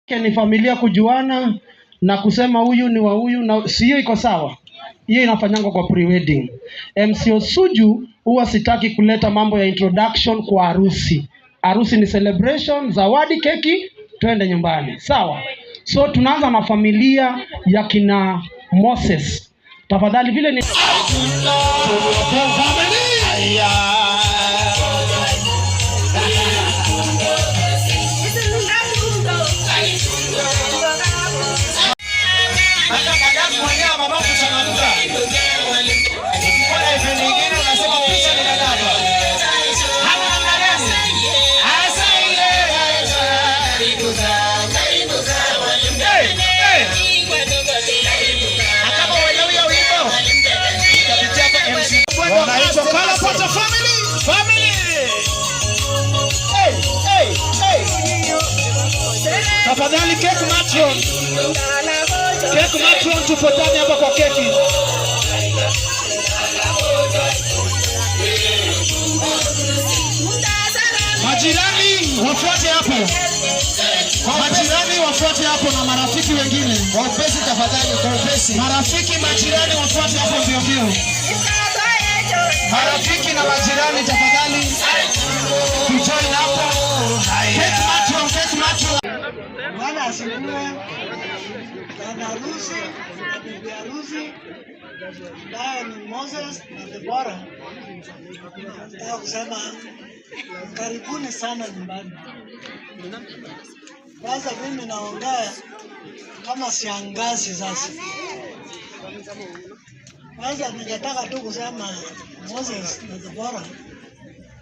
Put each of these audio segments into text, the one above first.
Ni familia kujuana na kusema huyu ni wa huyu, na sio iko sawa. Hiyo inafanyangwa kwa pre-wedding. MCO Suju huwa sitaki kuleta mambo ya introduction kwa harusi. Harusi ni celebration, zawadi, keki, twende nyumbani. Sawa? So tunaanza na familia ya kina Moses. Tafadhali vile ni tafadhali cake matron. Cake matron tupotane hapa kwa keki. Majirani wafuate hapo. Majirani wafuate hapo na marafiki wengine. Waupesi tafadhali, waupesi. Marafiki majirani wafuate hapo mbio mbio. Marafiki na majirani tafadhali. Tujoin hapo. Cake matron, cake matron. Bwana asifiwe. Bwana harusi na bibi harusi naye ni Moses na Deborah. Nataka kusema karibuni sana nyumbani. Sasa mimi naongea kama siangazi sasa. Sasa ningetaka tu kusema Moses na Deborah,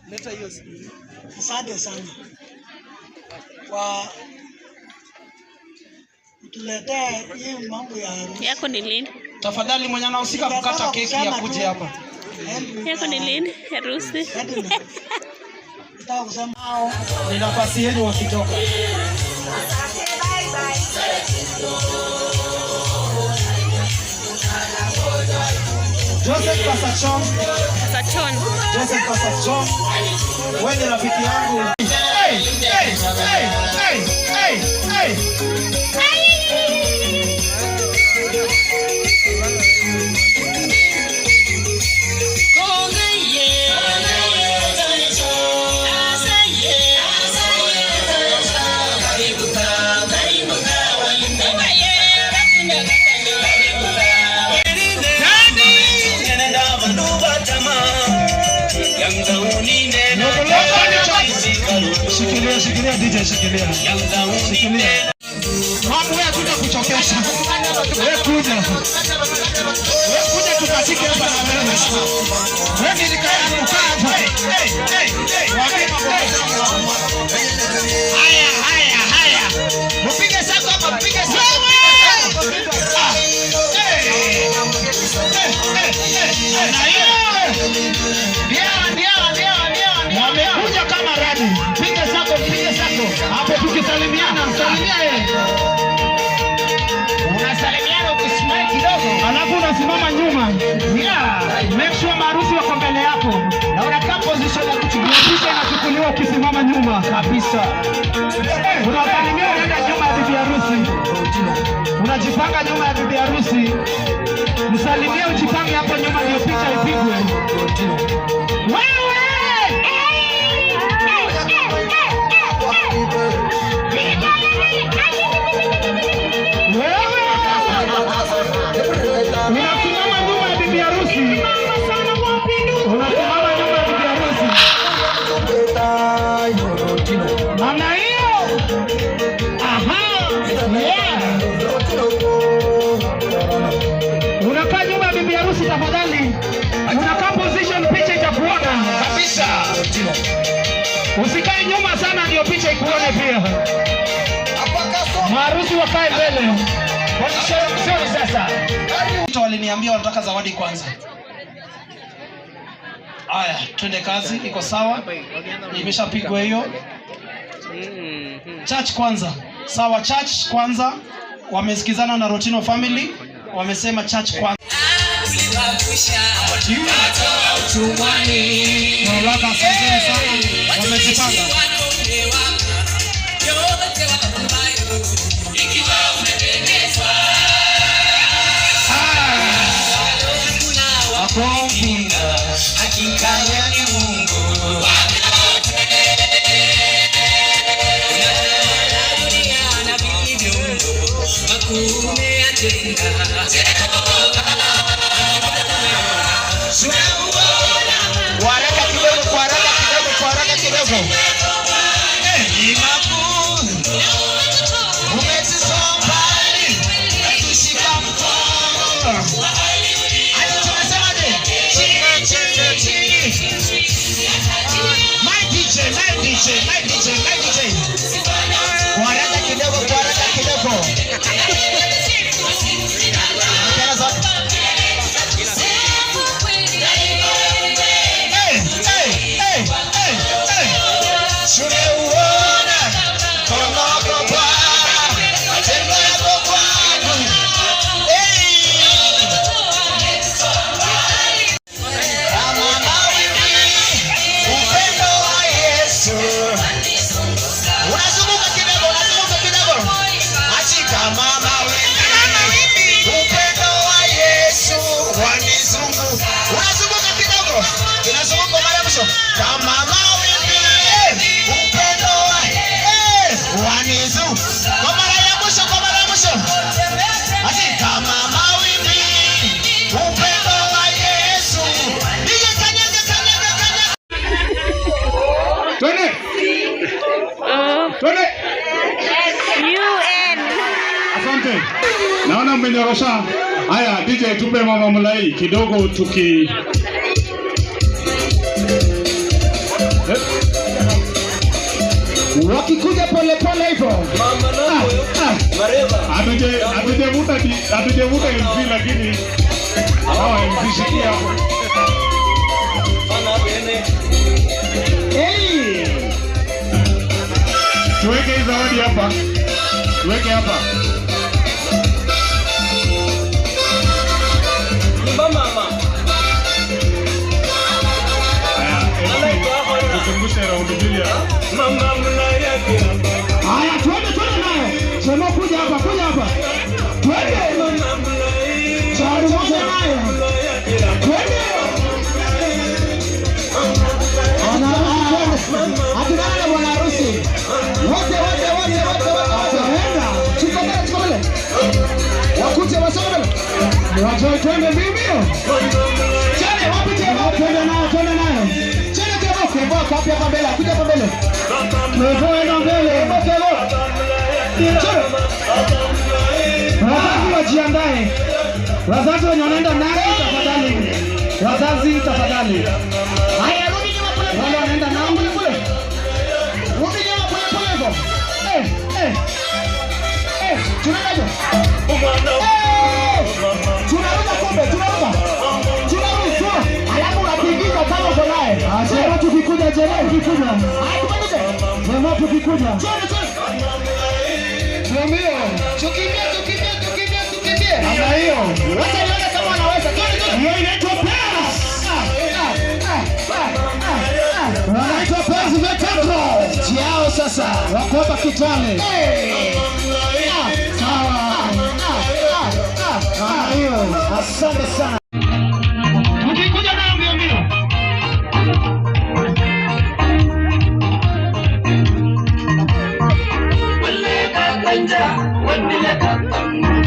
leta hiyo simu. Asante sana kwa tuletee hii mambo ya harusi. Yako ni lini? Tafadhali mwenye anahusika kukata keki ya kuje hapa. Yako ni lini harusi? Nataka kusema ni nafasi yenu wakitoka. Joseph Pasachon. Joseph Pasachon. Wewe ni rafiki yangu. Hey, hey, hey, hey, hey, hey. Shikilia DJ, shikilia. Mambo wewe kuja kuchokesha. Wewe kuja tukatike hapa na wewe. Wewe ni kaya kukaa hapa. Haya. Mpige sako hapa, mpige sako. Wamekuja kama radi. Mpige sako. Hapo tukisalimiana, salimia yeye. Unasalimiana ukismile kidogo, alafu unasimama nyuma. Make sure maharusi wako mbele yako. Na unakaa position ya kuchukua picha inachukuliwa ukisimama nyuma kabisa. Unasalimia unaenda nyuma ya bibi harusi. Unajipanga nyuma ya bibi harusi. Msalimie ujipange hapo nyuma ndio picha ipigwe. Wewe! Unasimama nyuma ya bibi harusi. Unasimama nyuma ya bibi harusi. Namna hiyo. Aha. Yeah. Unakaa nyuma ya bibi harusi tafadhali. Unakaa position picha itakuona kabisa. Usikae nyuma sana ndio picha ikuone pia. Maharusi wakae mbele. Position sasa. Watu waliniambia wanataka zawadi kwanza. Haya, twende kazi, iko sawa. Imeshapigwa hiyo. Church kwanza. Sawa, church kwanza. Wamesikizana na Rotino family, wamesema church kwanza. Mamlaka asante sana. Wamejipanga. Asante. Naona mmenyorosha. Haya, DJ tupe Mama Mulai kidogo tuki. Wakikuja pole pole hivyo. Mama nako Mareba. Hatujavuta MC lakini hawa MC shikia hapo. Ana bene. Hey! Tuweke hii zawadi hapa. Tuweke hapa. Mama. Tukumbushe raundi mbili hapa. Mama Mulai yake. Haya, twende nayo. Sema kuja hapa. Twende. Mama Mulai. Chari moja nayo. Twende. Atunana bwana harusi. Wote. Ataenda. Chukua. Wakuje wasome. Wacha twende mbio. Chale wapi tena? Twende nayo. Chale tena kwa hapa mbele. Kuja hapa mbele. Tunaenda mbele. Wazazi wajiandae. Wazazi wenye wanaenda ndani tafadhali. Wazazi tafadhali. Haya rudi nyuma pole. Wale wanaenda nao pole. Rudi nyuma pole hivyo. Tunaenda. Tunaruka kombe. Alafu unapigiza kama uko naye. Sema tukikuja jeneo tukikuja. Sema tukikuja. Ndio. Tukimbie. Ama hiyo. Wacha nione kama wanaweza. Hiyo inaitwa pass. Wanaitwa pass vetako. Jiao sasa. Wako hapa Kitale. Sawa. Hiyo. Asante sana. Tukikuja na mbio. Wale kanja, wale kanja.